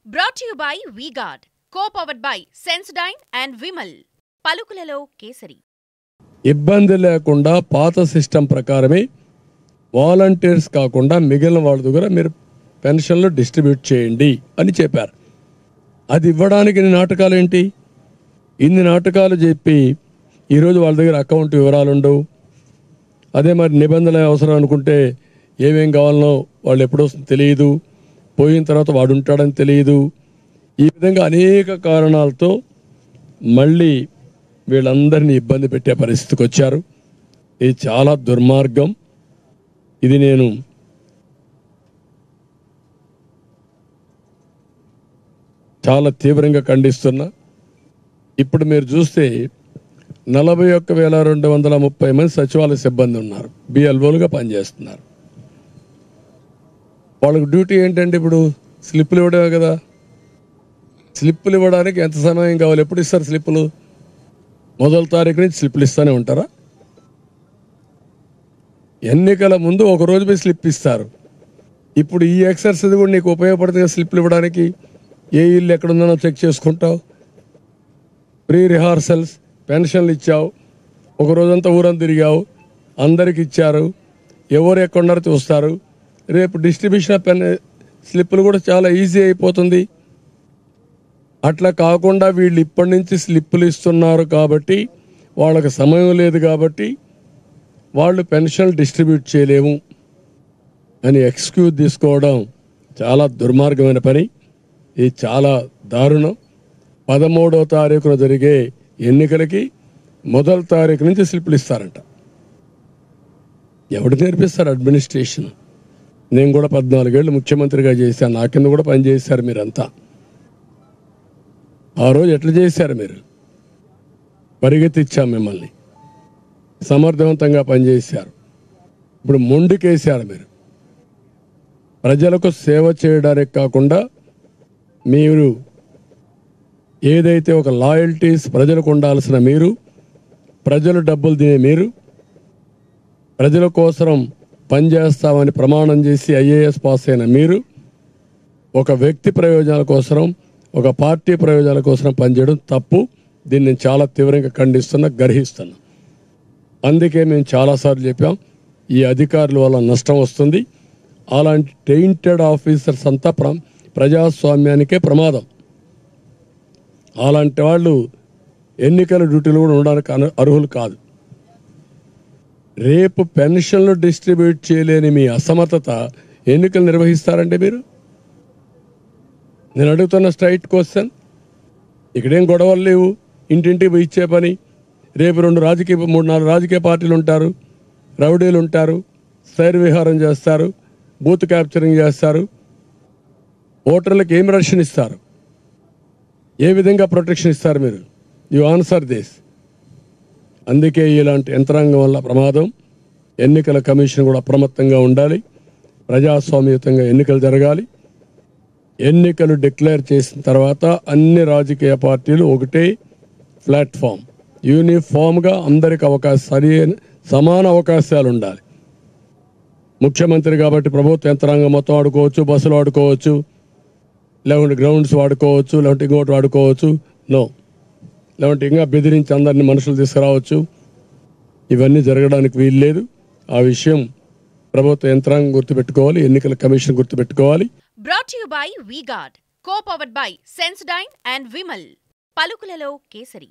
Brought to you by V-Guard, co-powered by Sensodyne and Vimal. పలుకులలో kesari. ఇబ్బంది లేకుండా పాత system ప్రకారమే వాలంటీర్స్ కాకుండా మిగిలిన వాళ్ళ దగ్గర మీరు పెన్షన్లు డిస్ట్రిబ్యూట్ చేయండి అని చెప్పారు. అది ఇవ్వడానికి ఇన్ని నాటకాలు ఏంటి? ఇన్ని నాటకాలు చెప్పి ఈరోజు వాళ్ళ దగ్గర అకౌంట్ వివరాలు ఉండవు. అదే మరి నిబంధనలు అవసరం అనుకుంటే ఏమేం కావాలనో వాళ్ళు ఎప్పుడు వస్తుందో తెలియదు, పోయిన తర్వాత వాడు ఉంటాడని తెలియదు. ఈ విధంగా అనేక కారణాలతో మళ్ళీ వీళ్ళందరినీ ఇబ్బంది పెట్టే పరిస్థితికి వచ్చారు. ఇది చాలా దుర్మార్గం. ఇది నేను చాలా తీవ్రంగా ఖండిస్తున్నా. ఇప్పుడు మీరు చూస్తే 41,230 మంది సచివాలయ సిబ్బంది ఉన్నారు, బిఎల్ఓలుగా పనిచేస్తున్నారు. వాళ్ళకి డ్యూటీ ఏంటంటే ఇప్పుడు స్లిప్పులు ఇవ్వడమే కదా. స్లిప్పులు ఇవ్వడానికి ఎంత సమయం కావాలి? ఎప్పుడు ఇస్తారు స్లిప్పులు? మొదటి తారీఖు నుంచి స్లిప్పులు ఇస్తూనే ఉంటారా? ఎన్నికల ముందు ఒక రోజు పోయి స్లిప్ ఇస్తారు. ఇప్పుడు ఈ ఎక్సర్సైజ్ కూడా నీకు ఉపయోగపడుతుంది. స్లిప్పులు ఇవ్వడానికి ఏ ఇల్లు ఎక్కడుందో చెక్ చేసుకుంటావు. ప్రీ రిహార్సల్స్, పెన్షన్లు ఇచ్చావు, ఒక రోజంతా ఊరంతా తిరిగావు, అందరికి ఇచ్చారు, ఎవరు ఎక్కడున్నారో చూస్తారు. రేపు డిస్ట్రిబ్యూషన్ ఆఫ్ స్లిప్పులు కూడా చాలా ఈజీ అయిపోతుంది. అట్లా కాకుండా వీళ్ళు ఇప్పటి నుంచి స్లిప్పులు ఇస్తున్నారు కాబట్టి, వాళ్ళకి సమయం లేదు కాబట్టి వాళ్ళు పెన్షన్లు డిస్ట్రిబ్యూట్ చేయలేము అని ఎక్స్క్యూజ్ తీసుకోవడం చాలా దుర్మార్గమైన పని. ఇది చాలా దారుణం. 13వ తారీఖున జరిగే ఎన్నికలకి మొదటి తారీఖు నుంచి స్లిప్పులు ఇస్తారంట. ఎవడు నేర్పిస్తారు అడ్మినిస్ట్రేషన్? నేను కూడా 14 ఏళ్ళు ముఖ్యమంత్రిగా చేశాను, నా కింద కూడా పనిచేశారు మీరంతా. ఆ రోజు ఎట్లా చేశారు మీరు? పరిగెత్తిచ్చాం మిమ్మల్ని, సమర్థవంతంగా పనిచేశారు. ఇప్పుడు మొండికేశారు మీరు. ప్రజలకు సేవ చేయడానికి కాకుండా మీరు ఏదైతే ఒక లాయల్టీస్ ప్రజలకు ఉండాల్సిన మీరు, ప్రజలు డబ్బులు తినే మీరు, ప్రజల కోసం పనిచేస్తామని ప్రమాణం చేసి ఐఏఎస్ పాస్ అయిన మీరు ఒక వ్యక్తి ప్రయోజనాల కోసం, ఒక పార్టీ ప్రయోజనాల కోసం పనిచేయడం తప్పు. దీన్ని నేను చాలా తీవ్రంగా ఖండిస్తున్నా, గర్హిస్తున్నా. అందుకే మేము చాలాసార్లు చెప్పాం, ఈ అధికారుల వల్ల నష్టం వస్తుంది. అలాంటి టెయింటెడ్ ఆఫీసర్స్ అంతా ప్రజాస్వామ్యానికే ప్రమాదం. అలాంటి వాళ్ళు ఎన్నికల డ్యూటీలు కూడా ఉండడానికి అర్హులు కాదు. రేపు పెన్షన్లు డిస్ట్రిబ్యూట్ చేయలేని మీ అసమర్థత ఎన్నికలు నిర్వహిస్తారంటే మీరు? నేను అడుగుతున్న స్ట్రైట్ క్వశ్చన్. ఇక్కడేం గొడవలు లేవు, ఇంటింటికి పోయి ఇచ్చే పని. రేపు 3-4 రాజకీయ పార్టీలు ఉంటారు, రౌడీలు ఉంటారు, సైర్ విహారం చేస్తారు, బూత్ క్యాప్చరింగ్ చేస్తారు. ఓటర్లకు ఏం రక్షణ ఇస్తారు? ఏ విధంగా ప్రొటెక్షన్ ఇస్తారు మీరు? You answer this. అందుకే ఇలాంటి యంత్రాంగం వల్ల ప్రమాదం. ఎన్నికల కమిషన్ కూడా అప్రమత్తంగా ఉండాలి. ప్రజాస్వామ్యయుతంగా ఎన్నికలు జరగాలి. ఎన్నికలు డిక్లేర్ చేసిన తర్వాత అన్ని రాజకీయ పార్టీలు ఒకటే ప్లాట్ఫామ్, యూనిఫామ్గా అందరికి సమాన అవకాశాలు ఉండాలి. ముఖ్యమంత్రి కాబట్టి ప్రభుత్వ యంత్రాంగం మొత్తం వాడుకోవచ్చు, బస్సులు వాడుకోవచ్చు, లేకుంటే గ్రౌండ్స్ వాడుకోవచ్చు, లేకుంటే ఇంకోటి వాడుకోవచ్చు. నో, లేకుంటే ఇంకా బెదిరించి అందరినీ మనుషులు తీసుకురావచ్చు. ఇవన్నీ జరగడానికి వీలు లేదు. ఆ విషయం ప్రభుత్వ యంత్రాంగం గుర్తుపెట్టుకోవాలి, ఎన్నికల కమిషన్ గుర్తుపెట్టుకోవాలి. Brought to you by V-Guard, co-powered by Sensodyne and Vimal. పలుకులలో kesari.